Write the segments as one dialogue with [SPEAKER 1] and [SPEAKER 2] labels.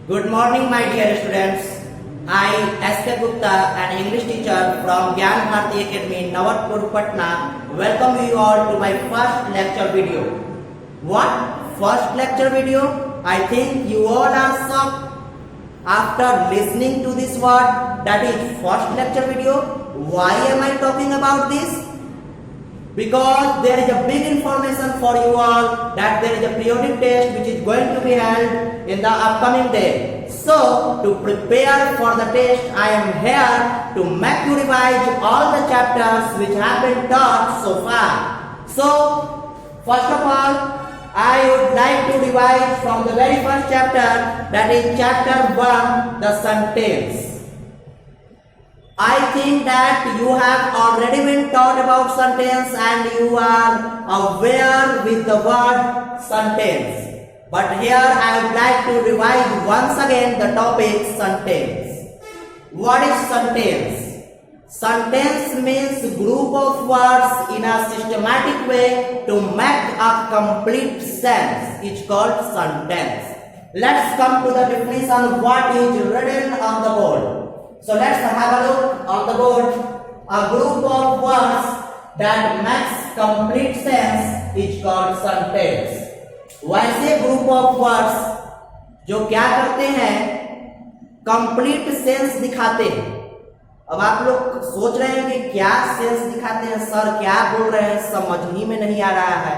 [SPEAKER 1] Good morning, my dear students. I, S.K. Gupta, an English teacher from Gyan Bharati Academy, Navatpur, Patna, welcome you all to my first lecture video. What? First lecture video? I think you all are shocked after listening to this word, that is first lecture video. Why am I talking about this? Because there is a big information for you all that there is a periodic test which is going to be held in the upcoming day. So to prepare for the test, I am here to make you revise all the chapters which have been taught so far. So first of all, I would like to revise from the very first chapter, that is chapter 1, the sentence. I think that you have already been taught about sentence and you are aware with the word sentence. But here I would like to revise once again the topic sentence. What is sentence? Sentence means group of words in a systematic way to make a complete sense. It's called sentence. Let's come to the definition of what is written on the board. So let's have a look on the board. A group of words that makes complete sense is called sentence. वैसे group of words जो क्या करते हैं, complete sense दिखाते हैं. अब आप लोग सोच रहे हैं कि क्या सेंस दिखाते हैं सर, क्या बोल रहे हैं, समझ ही में नहीं आ रहा है.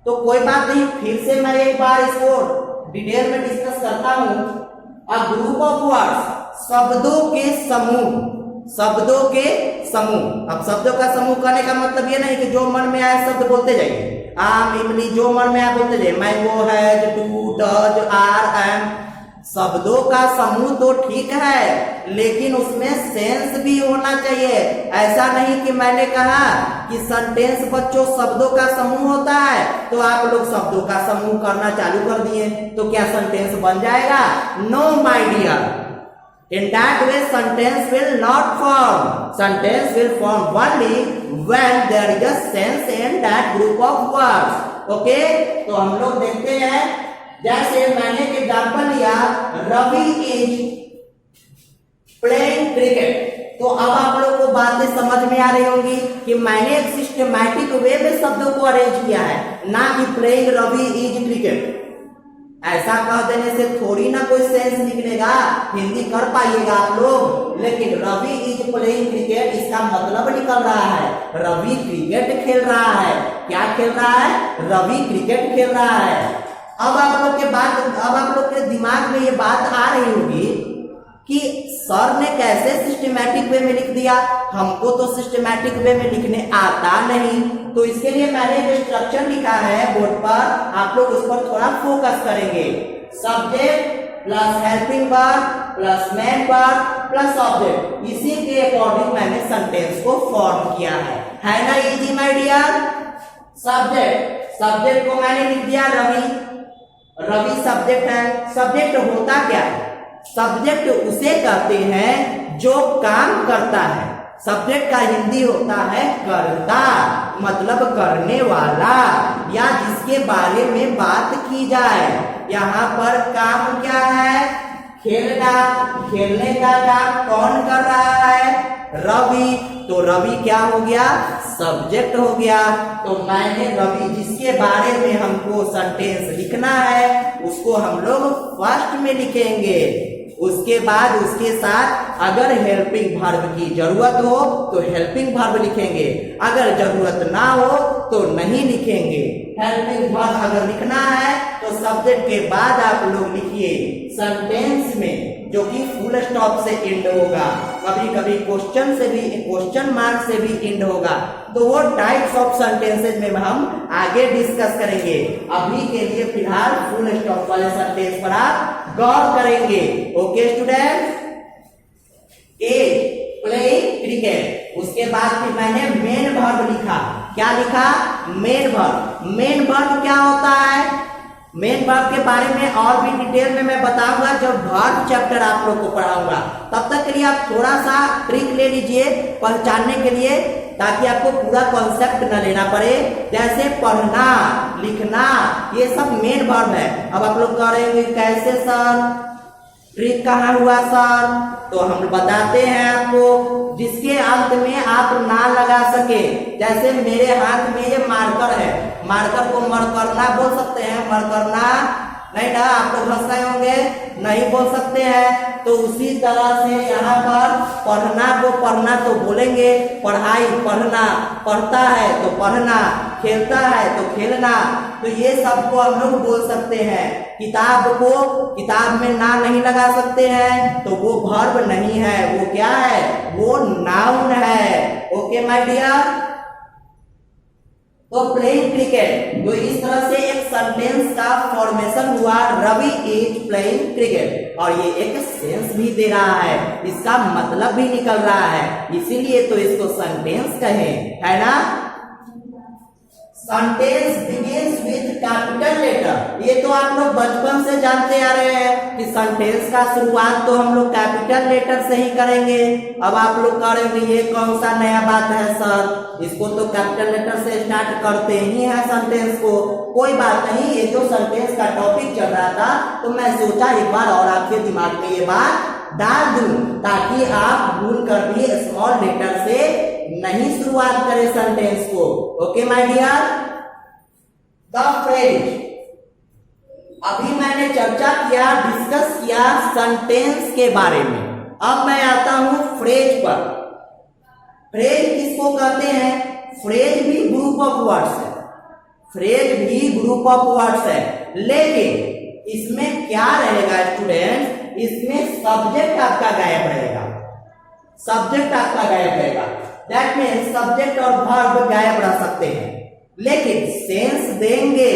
[SPEAKER 1] तो कोई बात नहीं, फिर से मैं एक बार इसको डिटेल में डिस्कस करता हूं. अ ग्रुप ऑफ वर्ड्स, शब्दों के समूह. शब्दों के समूह. अब शब्दों का समूह कहने का मतलब ये नहीं कि जो मन में आए शब्द बोलते जाइए. आम, इमली, जो मन में आए बोलते जाइए. Mango, has, do, does, are, am. शब्दों का समूह तो ठीक है, लेकिन उसमें सेंस भी होना चाहिए. ऐसा नहीं कि मैंने कहा कि सेंटेंस बच्चों शब्दों का समूह होता है तो आप लोग शब्दों का समूह करना चालू कर दिए तो क्या सेंटेंस बन जाएगा? No my dear. In that way, sentence will not form. Sentence will form only when there is a sense in that group of words. Okay? तो हम लोग देखते हैं, जैसे मैंने एक एग्जाम्पल लिया, रवि इज प्लेइंग क्रिकेट. तो अब आप लोग को बातें समझ में आ रही होंगी कि मैंने एक सिस्टमैटिक वे में शब्दों को अरेंज किया है, ना कि प्लेइंग रवि इज क्रिकेट. ऐसा कह देने से थोड़ी ना कोई सेंस निकलेगा. हिंदी कर पाइएगा आप लोग, लेकिन रवि इज प्लेइंग क्रिकेट, इसका मतलब निकल रहा है रवि क्रिकेट खेल रहा है. क्या खेल रहा है? रवि क्रिकेट खेल रहा है. अब आप लोग के दिमाग में ये बात आ रही होगी कि सर ने कैसे सिस्टमैटिक वे में लिख दिया, हमको तो सिस्टमैटिक वे में लिखने आता नहीं. तो इसके लिए मैंने जो स्ट्रक्चर लिखा है बोर्ड पर, आप लोग उस पर थोड़ा फोकस करेंगे. Subject plus helping verb plus main verb plus object, इसी के अकॉर्डिंग मैंने सेंटेंस को फॉर्म किया है ना इजी माय डियर. सब्जेक्ट को मैंने लिख दिया रवि सब्जेक्ट है. सब्जेक्ट होता क्या है? सब्जेक्ट उसे कहते हैं जो काम करता है. सब्जेक्ट का हिंदी होता है कर्ता, मतलब करने वाला या जिसके बारे में बात की जाए. यहाँ पर काम क्या है? खेलना. खेलने का काम कौन कर रहा है? रवि. तो रवि क्या हो गया? सब्जेक्ट हो गया. तो मैंने रवि, जिसके बारे में हमको सेंटेंस लिखना है, उसको हम लोग फर्स्ट में लिखेंगे. उसके बाद उसके साथ अगर हेल्पिंग वर्ब की जरूरत हो तो हेल्पिंग वर्ब लिखेंगे, अगर जरूरत ना हो तो नहीं लिखेंगे. हेल्पिंग वर्ब अगर लिखना है तो सब्जेक्ट के बाद आप लोग लिखिए सेंटेंस में, जो कि फुल स्टॉप से एंड होगा. कभी कभी क्वेश्चन मार्क से भी एंड होगा. तो वो टाइप्स ऑफ सेंटेंसेस में हम आगे डिस्कस करेंगे. अभी के लिए फिलहाल फुल स्टॉप वाले सेंटेंस पर आप गौर करेंगे. Okay student. A playing cricket. उसके बाद फिर मैंने मेन वर्ब लिखा. क्या लिखा? Main verb. मेन वर्ब क्या होता है? मेन वर्ब के बारे में और भी डिटेल में मैं बताऊंगा जब वर्ब चैप्टर आप लोग को पढ़ाऊंगा. तब तक के लिए आप थोड़ा सा ट्रिक ले लीजिए पहचानने के लिए, ताकि आपको पूरा कॉन्सेप्ट न लेना पड़े. जैसे पढ़ना, लिखना, ये सब मेन वर्ब है. अब आप लोग कह रहे हैं कैसे सर? ट्रिक कहाँ हुआ सर? तो हम बताते हैं आपको, जिसके अंत में आप ना लगा सके। जैसे मेरे हाथ में ये मार्कर है, मार्कर को मरकरना बोल सकते हैं? मरकरना नहीं ना, आप लोग हंस रहे होंगे, नहीं बोल सकते हैं। तो उसी तरह से यहाँ पर पढ़ना को पढ़ना तो बोलेंगे, पढ़ाई पढ़ना, पढ़ता है तो पढ़ना, खेलता है तो खेलना, तो ये सब को हम लोग बोल सकते हैं। किताब को किताब में ना नहीं लगा सकते हैं, तो वो वर्ब नहीं है, वो क्या है? वो नाउन है। Okay my dear. तो प्लेइंग क्रिकेट, तो इस तरह से एक सेंटेंस का फॉर्मेशन हुआ, रवि इज प्लेइंग क्रिकेट, और ये एक सेंस भी दे रहा है, इसका मतलब भी निकल रहा है, इसीलिए तो इसको सेंटेंस कहें, है ना। Sentence begins with capital letter, ये तो आप लोग बचपन से जानते आ रहे हैं कि सेंटेंस का शुरुआत तो हम लोग कैपिटल लेटर से ही करेंगे। अब आप लोग करेंगे ये कौन सा नया बात है सर, इसको तो कैपिटल लेटर से स्टार्ट करते ही है सेंटेंस को। कोई बात नहीं, ये जो सेंटेंस का टॉपिक चल रहा था तो मैं सोचा एक बार और आपके दिमाग में ये बात डाल दूं, ताकि आप भूल कर भी स्मॉल लेटर से नहीं शुरुआत करें सेंटेंस को। Okay my dear. The phrase, अभी मैंने चर्चा किया, डिस्कस किया सेंटेंस के बारे में। अब मैं आता हूं फ्रेज पर। फ्रेज किसको कहते हैं? फ्रेज भी ग्रुप ऑफ वर्ड्स है, फ्रेज भी ग्रुप ऑफ वर्ड्स है, लेकिन इसमें क्या रहेगा स्टूडेंट? इसमें सब्जेक्ट आपका गायब रहेगा, सब्जेक्ट आपका गायब रहेगा। दैट मीन्स सब्जेक्ट और वर्ब गायब रह सकते हैं, लेकिन सेंस देंगे,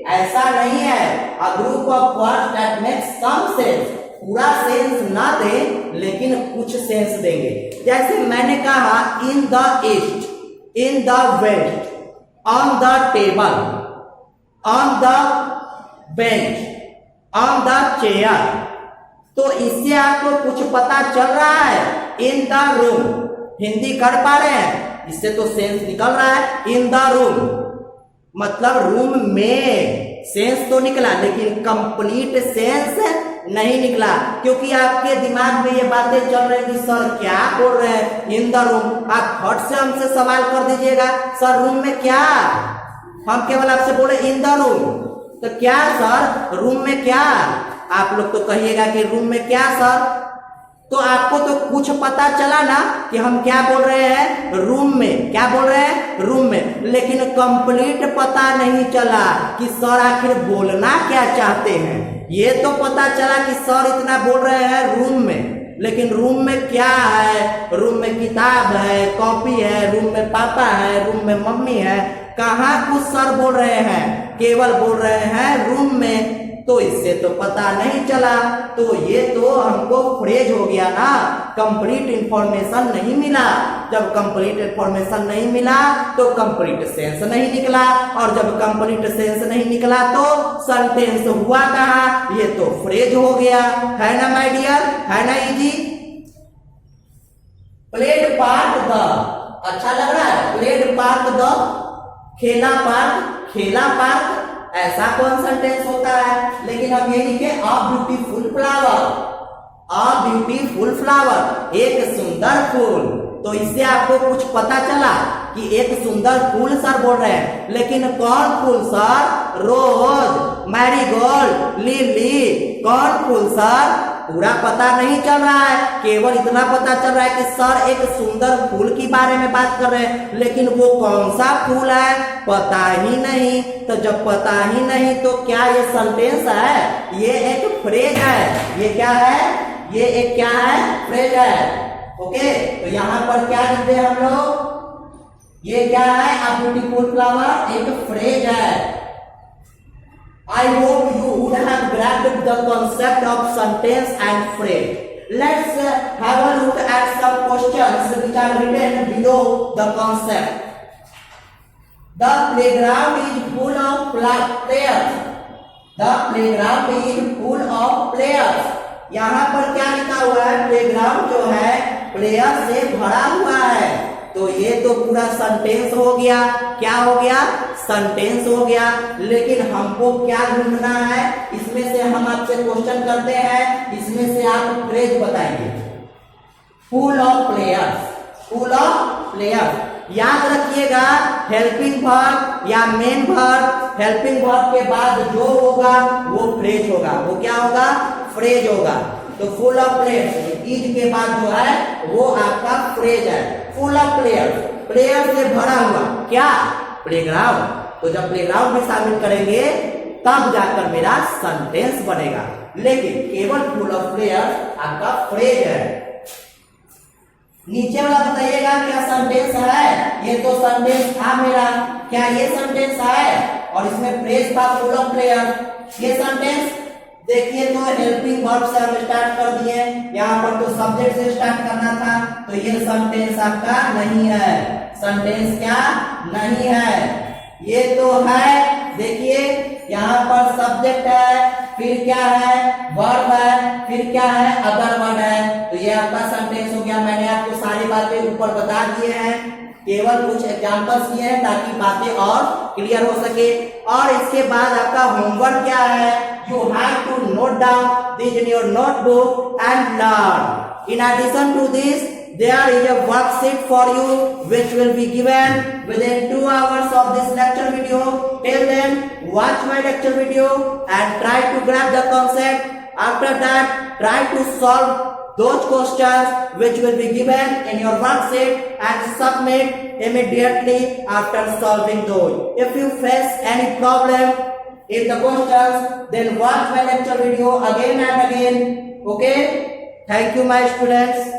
[SPEAKER 1] ऐसा नहीं है। A group of words that makes some sense, पूरा सेंस ना दे लेकिन कुछ सेंस देंगे। जैसे मैंने कहा in the east, in the west, on the table, on the bench, on the chair, तो इससे आपको कुछ पता चल रहा है। इन द रूम, हिंदी कर पा रहे हैं? इससे तो सेंस निकल रहा है। इन द रूम मतलब रूम में, सेंस तो निकला लेकिन कंप्लीट सेंस नहीं निकला, क्योंकि आपके दिमाग में ये बातें चल रही कि सर क्या बोल रहे हैं इन द रूम। आप फट से हमसे सवाल कर दीजिएगा, सर रूम में क्या? हम केवल आपसे बोले इन द रूम, तो क्या सर रूम में क्या? आप लोग तो कहिएगा कि रूम में क्या सर, तो आपको तो कुछ पता चला ना कि हम क्या बोल रहे हैं, रूम में। क्या बोल रहे हैं? रूम में। लेकिन कंप्लीट पता नहीं चला कि सर आखिर बोलना क्या चाहते हैं। ये तो पता चला कि सर इतना बोल रहे हैं रूम में, लेकिन रूम में क्या है? रूम में किताब है, कॉपी है, रूम में पापा है, रूम में मम्मी है, कहाँ कुछ सर बोल रहे हैं, केवल बोल रहे हैं रूम में। तो इससे तो पता नहीं चला, तो ये तो हमको फ्रेज हो गया ना, कंप्लीट इंफॉर्मेशन नहीं मिला। जब कंप्लीट इंफॉर्मेशन नहीं मिला तो कंप्लीट सेंस नहीं निकला, और जब कंप्लीट सेंस नहीं निकला तो सेंटेंस हुआ कहाँ? ये तो फ्रेज हो गया, है ना माय डियर, है ना इजी। प्लेड पार्ट द, अच्छा लग रहा है? प्लेड पार्ट द, खेला पार्ट, खेला पार्ट, ऐसा कौन सेंटेंस होता है? लेकिन हम ये लिखे a beautiful flower, a beautiful flower, एक सुंदर फूल। तो इससे आपको कुछ पता चला कि एक सुंदर फूल सर बोल रहे हैं, लेकिन कौन फूल सर? रोज, मैरीगोल्ड, लिली, कौन फूल सर? पूरा पता नहीं चल रहा है, केवल इतना पता चल रहा है कि सर एक सुंदर फूल के बारे में बात कर रहे हैं, लेकिन वो कौन सा फूल है पता ही नहीं। तो जब पता ही नहीं तो क्या ये सेंटेंस है? ये एक फ्रेज है। ये क्या है? ये एक क्या है? फ्रेज है। ओके, तो यहाँ पर क्या लिखते हैं हम लोग? ये क्या है? अ ब्यूटीफुल फ्लावर एक फ्रेज है। I hope you would have grasped the concept of sentence and phrase. Let's have a look at some questions which are written below the concept. The playground is full of players. The playground is full of players. यहाँ पर क्या लिखा हुआ है? Playground जो है player से भरा हुआ है। तो ये तो पूरा सेंटेंस हो गया। क्या हो गया? सेंटेंस हो गया। लेकिन हमको क्या ढूंढना है? इसमें से हम आपसे क्वेश्चन करते हैं, इसमें से आप फ्रेज बताइए। Full of players, full of players. याद रखिएगा, हेल्पिंग वर्ब या मेन वर्ब, हेल्पिंग वर्ब के बाद जो होगा वो फ्रेज होगा। वो क्या होगा? फ्रेज होगा। तो फुल ऑफ प्लेयर्स, इज के बाद जो है वो आपका फ्रेज है। फुल ऑफ प्लेयर्स, प्लेयर से भरा हुआ क्या? प्लेग्राउंड। तो जब प्लेग्राउंड में शामिल करेंगे तब जाकर मेरा सेंटेंस बनेगा। लेकिन केवल फुल ऑफ प्लेयर्स आपका फ्रेज है। नीचे वाला बताइएगा क्या सेंटेंस है? ये तो सेंटेंस था मेरा। क्या ये सेंटेंस है? और इसमें फ्रेज था फुल ऑफ प्लेयर। ये सेंटेंस देखिए, तो हेल्पिंग वर्ब से हम स्टार्ट कर दिए। यहाँ पर तो सब्जेक्ट से स्टार्ट करना था, तो ये सेंटेंस आपका नहीं है। सेंटेंस क्या नहीं है? ये तो है, देखिए यहाँ पर सब्जेक्ट है, फिर क्या है? वर्ब है, फिर क्या है? अदर वर्ड है। तो ये आपका सेंटेंस हो गया। मैंने आपको सारी बातें ऊपर बता दिए हैं, केवल कुछ एग्जांपल्स दिए हैं ताकि बातें और क्लियर हो सके। और इसके बाद आपका होमवर्क क्या है? You have to note down this in your notebook and learn. In addition to this, there is a worksheet for you which will be given within 2 hours of this lecture video. Till then, watch my lecture video and try to grab the concept. After that, try to solve those questions which will be given in your worksheet and submit immediately after solving those. If you face any problem in the questions, then watch my lecture video again and again. Okay? Thank you, my students.